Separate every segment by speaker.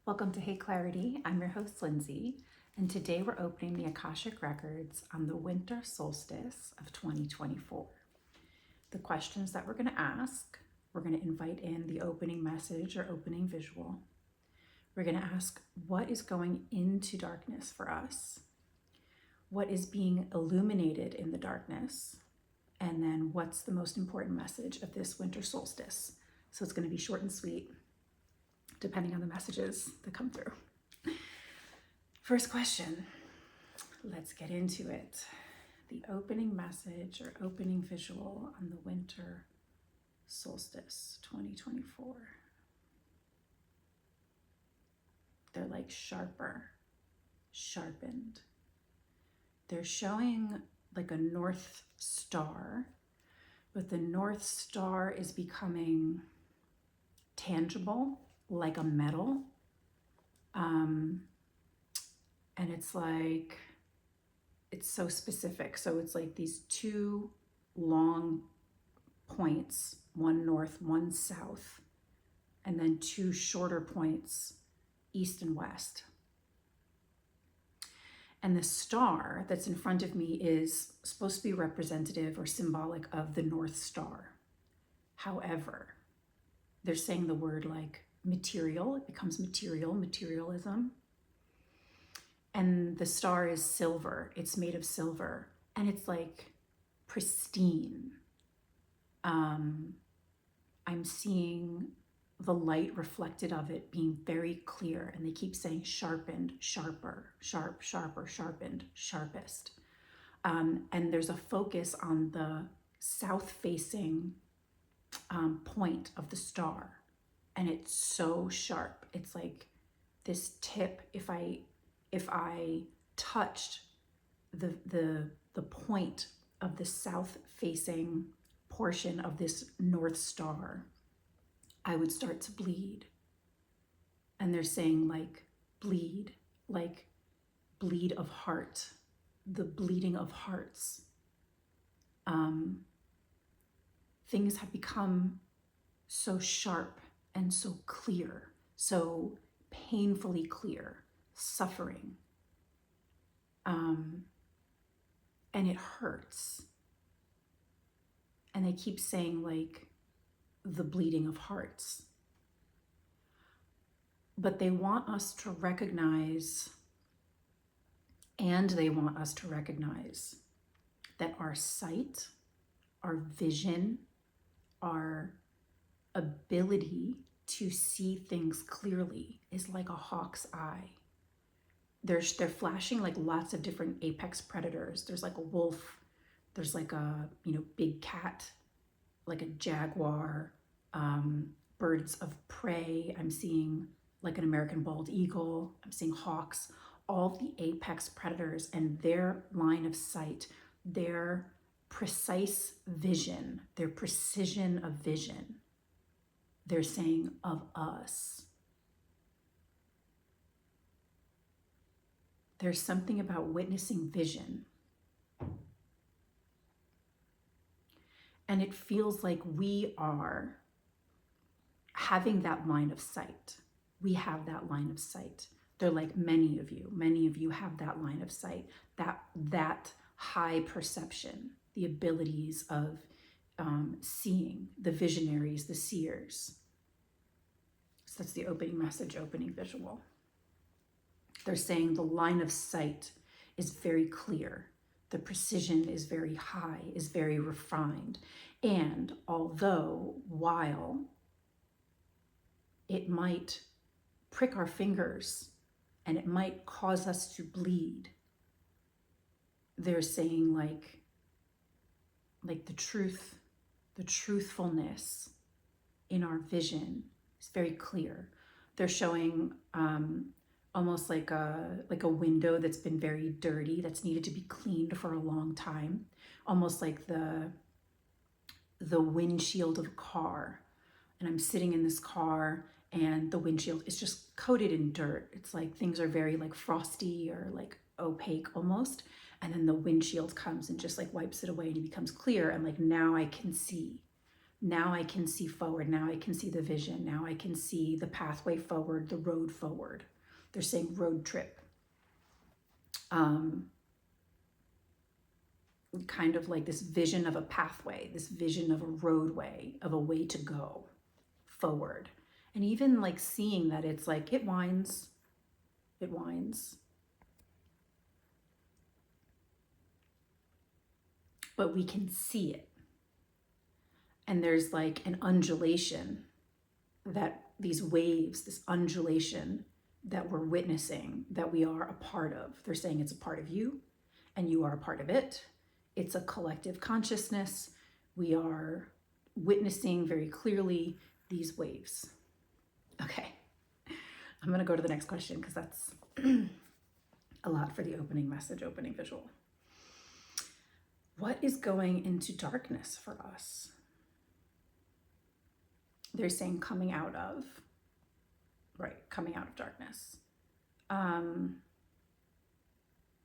Speaker 1: Welcome to Hey Clarity. I'm your host, Lindsay, and today we're opening the Akashic Records on the Winter Solstice of 2024. The questions that we're going to ask, we're going to invite in the opening message or opening visual. We're going to ask, what is going into darkness for us? What is being illuminated in the darkness? And then what's the most important message of this winter solstice? So it's going to be short and sweet, depending on the messages that come through. First question, let's get into it. The opening message or opening visual on the winter solstice 2024. They're like sharper, sharpened. They're showing like a North Star, but the North Star is becoming tangible, like a metal. And it's like, it's so specific. So it's like these two long points, one north, one south, and then two shorter points, east and west. And the star that's in front of me is supposed to be representative or symbolic of the North Star. However, they're saying the word like material, it becomes material, materialism. And the star is silver, it's made of silver, and it's like pristine. I'm seeing the light reflected of it being very clear, and they keep saying sharpened, sharper, sharp, sharper, sharpened, sharpest. And there's a focus on the south-facing point of the star, and it's so sharp. It's like this tip, if I touched the point of the south-facing portion of this North Star, I would start to bleed. And they're saying like bleed of heart, the bleeding of hearts. Things have become so sharp and so clear, so painfully clear, suffering. And it hurts. And they keep saying like the bleeding of hearts. But they want us to recognize, that our sight, our vision, our ability to see things clearly is like a hawk's eye. They're flashing like lots of different apex predators. There's like a wolf, there's like a big cat, like a jaguar, birds of prey. I'm seeing like an American bald eagle. I'm seeing hawks, all the apex predators and their line of sight, their precise vision, their precision of vision. They're saying of us. There's something about witnessing vision. And it feels like we are having that line of sight. We have that line of sight. They're like many of you have that line of sight, that high perception, the abilities of seeing, the visionaries, the seers. So that's the opening message, opening visual. They're saying the line of sight is very clear. The precision is very high, is very refined. And while it might prick our fingers and it might cause us to bleed, they're saying like the truth, the truthfulness in our vision is very clear. They're showing almost like a window that's been very dirty, that's needed to be cleaned for a long time, almost like the windshield of a car. And I'm sitting in this car and the windshield is just coated in dirt. It's like things are very like frosty or like opaque almost. And then the windshield comes and just like wipes it away and it becomes clear. And like now I can see. Now I can see forward. Now I can see the vision. Now I can see the pathway forward, the road forward. They're saying road trip. Kind of like this vision of a pathway, this vision of a roadway, of a way to go forward. And even like seeing that it's like it winds, but we can see it. And there's like an undulation, that these waves, this undulation that we're witnessing, that we are a part of. They're saying it's a part of you and you are a part of it. It's a collective consciousness. We are witnessing very clearly these waves. Okay, I'm going to go to the next question because that's a lot for the opening message, opening visual. What is going into darkness for us? They're saying coming out of, right, coming out of darkness.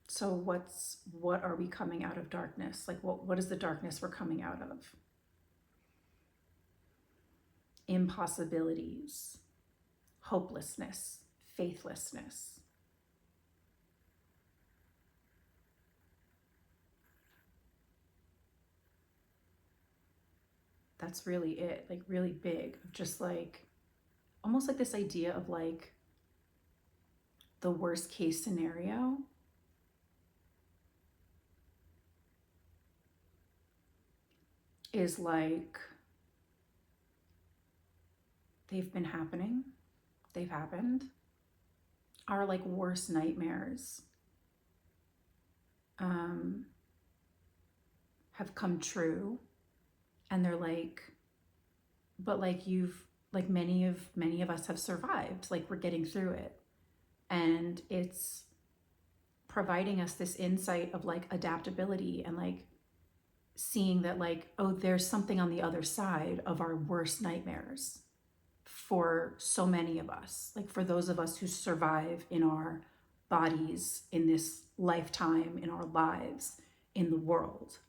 Speaker 1: So what are we coming out of darkness? Like what is the darkness we're coming out of? Impossibilities, hopelessness, faithlessness. That's really it, like really big, just like, almost like this idea of like the worst case scenario. Is like, they've been happening, they've happened. Our like worst nightmares have come true. And they're like, but like like many of us have survived, like we're getting through it. And it's providing us this insight of like adaptability and like seeing that like, oh, there's something on the other side of our worst nightmares for so many of us. Like for those of us who survive in our bodies, in this lifetime, in our lives, in the world.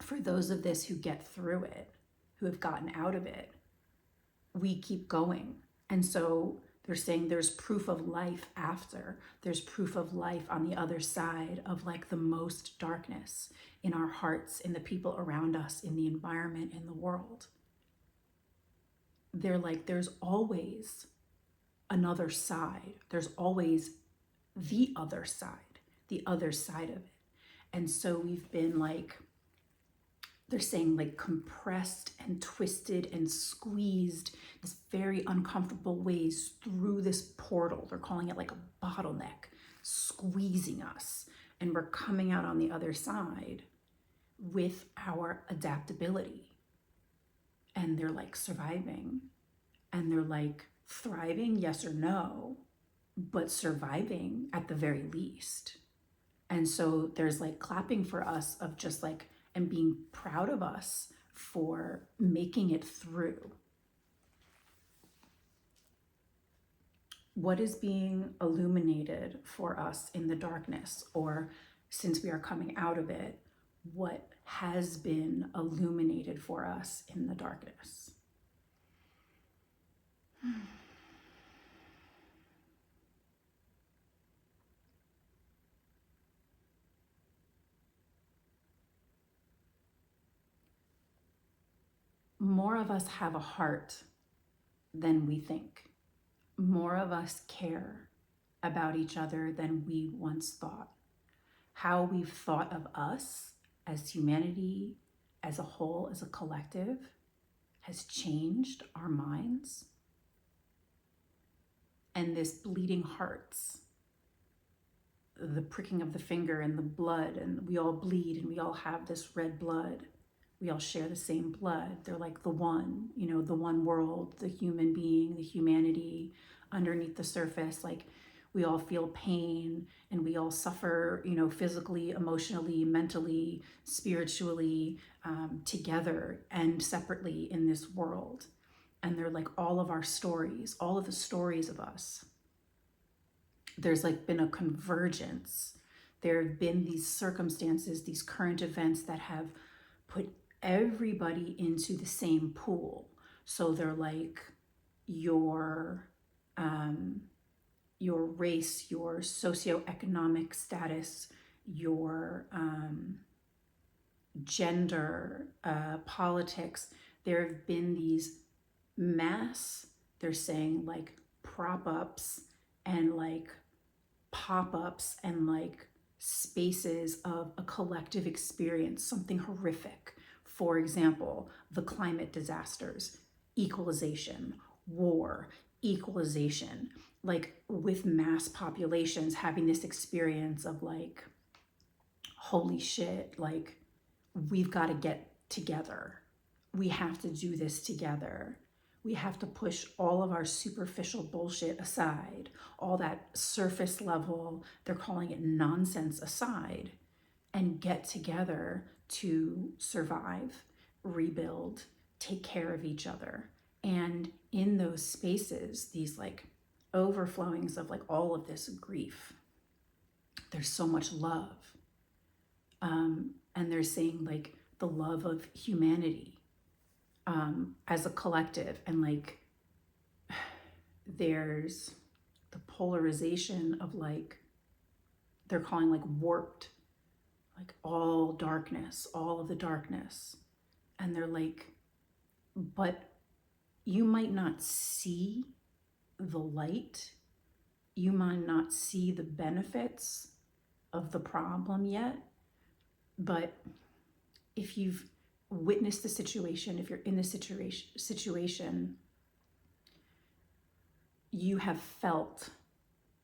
Speaker 1: For those of us who get through it, who have gotten out of it, we keep going. And so they're saying there's proof of life after. There's proof of life on the other side of like the most darkness in our hearts, in the people around us, in the environment, in the world. They're like, there's always another side. There's always the other side of it. And so we've been like, they're saying like compressed and twisted and squeezed this very uncomfortable ways through this portal. They're calling it like a bottleneck, squeezing us. And we're coming out on the other side with our adaptability. And they're like surviving, and they're like thriving, yes or no, but surviving at the very least. And so there's like clapping for us of just like, and being proud of us for making it through. What is being illuminated for us in the darkness? Or since we are coming out of it, what has been illuminated for us in the darkness? More of us have a heart than we think. More of us care about each other than we once thought. How we've thought of us as humanity, as a whole, as a collective, has changed our minds. And this bleeding hearts, the pricking of the finger and the blood, and we all bleed and we all have this red blood. We all share the same blood. They're like the one, the one world, the human being, the humanity underneath the surface. Like we all feel pain and we all suffer, physically, emotionally, mentally, spiritually, together and separately in this world. And they're like all of our stories, all of the stories of us. There's like been a convergence. There have been these circumstances, these current events that have put everybody into the same pool. So they're like your race, your socioeconomic status, your gender, politics. There have been these mass, they're saying like prop ups and like pop ups and like spaces of a collective experience, something horrific. For example, the climate disasters, equalization, war, equalization, like with mass populations having this experience of like, holy shit, like we've got to get together. We have to do this together. We have to push all of our superficial bullshit aside, all that surface level, they're calling it nonsense, aside, and get together to survive, rebuild, take care of each other. And in those spaces, these like overflowings of like all of this grief, there's so much love. And they're saying like the love of humanity as a collective, and like there's the polarization of like, they're calling like warped, like all darkness, all of the darkness. And they're like, but you might not see the light, you might not see the benefits of the problem yet, but if you've witnessed the situation, if you're in the situation, you have felt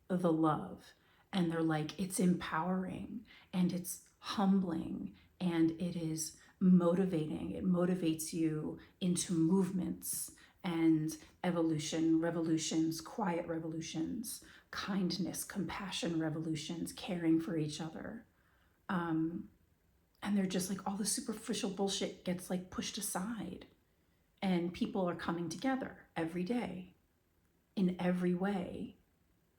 Speaker 1: the love. And they're like, it's empowering and it's humbling and it is motivating. It motivates you into movements and evolution, revolutions, quiet revolutions, kindness, compassion revolutions, caring for each other. And they're just like, all the superficial bullshit gets like pushed aside, and people are coming together every day in every way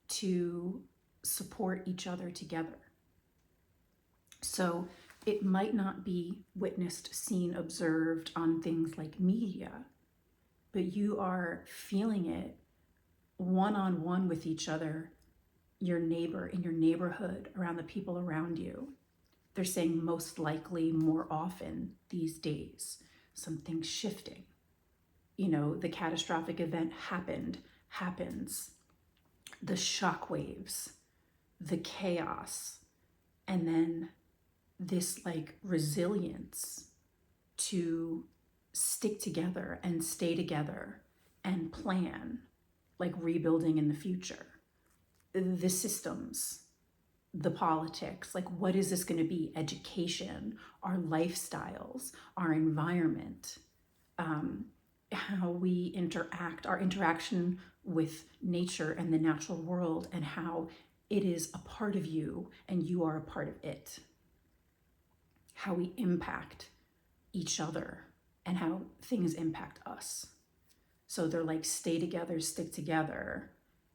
Speaker 1: to support each other together. So it might not be witnessed, seen, observed on things like media, but you are feeling it one-on-one with each other, your neighbor, in your neighborhood, around the people around you. They're saying most likely, more often these days, something's shifting. You know, the catastrophic event happens, the shock waves, the chaos, and then this like resilience to stick together and stay together and plan, like rebuilding in the future. The systems, the politics, like what is this going to be? Education, our lifestyles, our environment, how we interact, our interaction with nature and the natural world, and how it is a part of you and you are a part of it. How we impact each other and how things impact us. So they're like, stay together, stick together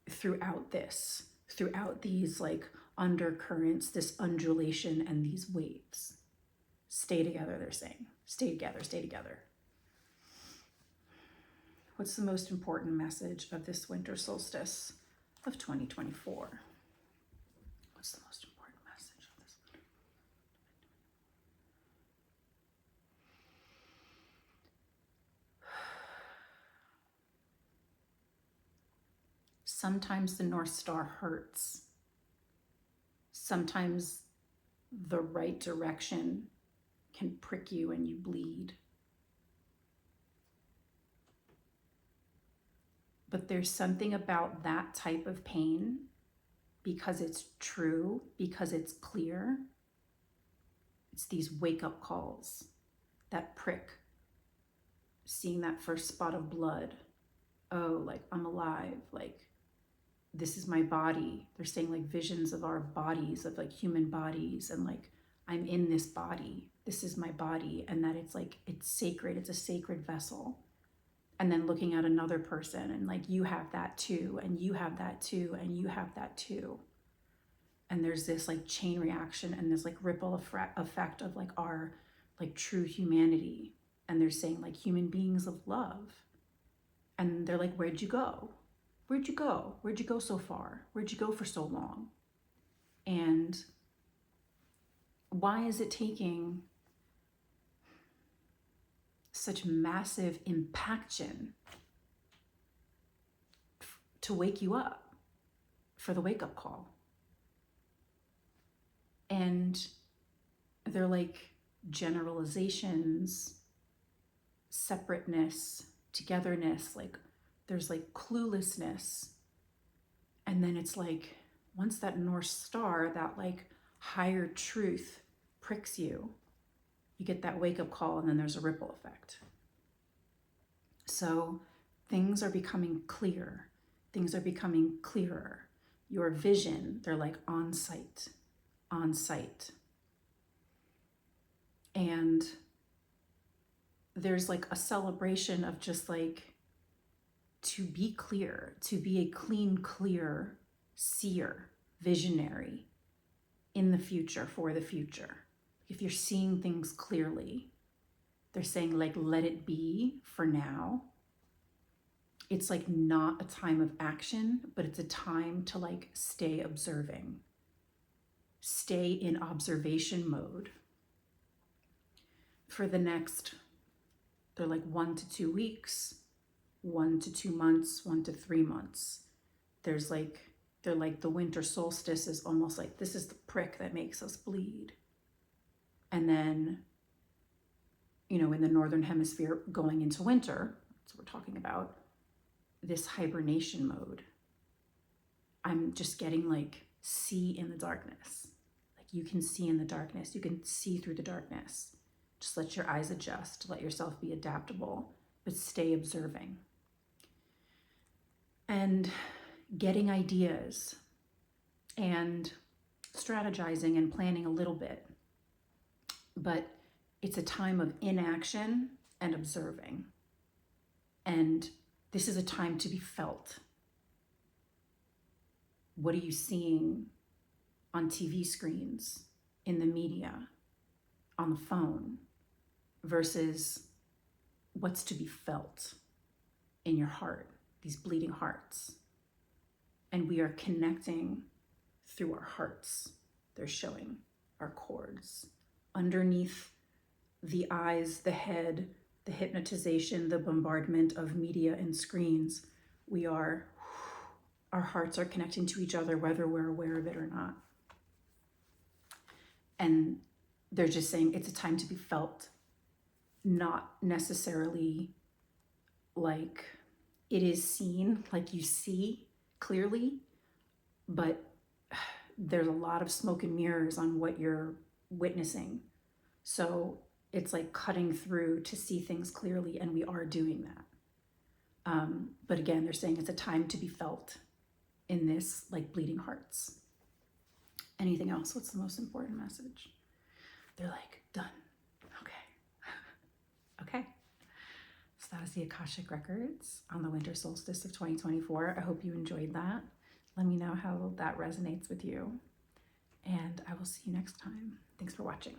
Speaker 1: throughout this, throughout these like undercurrents, this undulation and these waves. Stay together, they're saying. Stay together, stay together. What's the most important message of this winter solstice of 2024? What's the most important message of this? Sometimes the North Star hurts. Sometimes the right direction can prick you and you bleed. But there's something about that type of pain, because it's true, because it's clear. It's these wake-up calls, that prick, seeing that first spot of blood. Oh, like I'm alive, like this is my body. They're saying like visions of our bodies, of like human bodies, and like I'm in this body. This is my body, and that it's like, it's sacred. It's a sacred vessel. And then looking at another person and like, you have that too, and you have that too, and you have that too. And there's this like chain reaction and this like ripple effect of like our like true humanity and they're saying like human beings of love. And they're like, where'd you go? Where'd you go? Where'd you go so far? Where'd you go for so long? And why is it taking such massive impaction to wake you up for the wake-up call? And they're like generalizations, separateness, togetherness, like there's like cluelessness. And then it's like, once that North Star, that like higher truth pricks you, you get that wake-up call, and then there's a ripple effect. So things are becoming clear. Things are becoming clearer. Your vision, they're like on sight. And there's like a celebration of just like, to be clear, to be a clean, clear seer, visionary in the future, for the future. If you're seeing things clearly, they're saying like, let it be for now. It's like not a time of action, but it's a time to like stay observing, stay in observation mode for the next, they're like 1 to 2 weeks, 1 to 2 months, 1 to 3 months. There's like, they're like the winter solstice is almost like, this is the prick that makes us bleed. And then, you know, in the Northern Hemisphere going into winter, that's what we're talking about, this hibernation mode. I'm just getting like, see in the darkness. Like you can see in the darkness, you can see through the darkness. Just let your eyes adjust, let yourself be adaptable, but stay observing. And getting ideas and strategizing and planning a little bit. But it's a time of inaction and observing. And this is a time to be felt. What are you seeing on TV screens, in the media, on the phone, versus what's to be felt in your heart, these bleeding hearts? And we are connecting through our hearts. They're showing our chords. Underneath the eyes, the head, the hypnotization, the bombardment of media and screens, our hearts are connecting to each other, whether we're aware of it or not. And they're just saying it's a time to be felt, not necessarily like it is seen, like you see clearly, but there's a lot of smoke and mirrors on what you're witnessing. So it's like cutting through to see things clearly, and we are doing that. But again, they're saying it's a time to be felt in this like bleeding hearts. Anything else? What's the most important message? They're like, done. Okay. So that was the Akashic Records on the Winter Solstice of 2024. I hope you enjoyed that. Let me know how that resonates with you. And I will see you next time. Thanks for watching.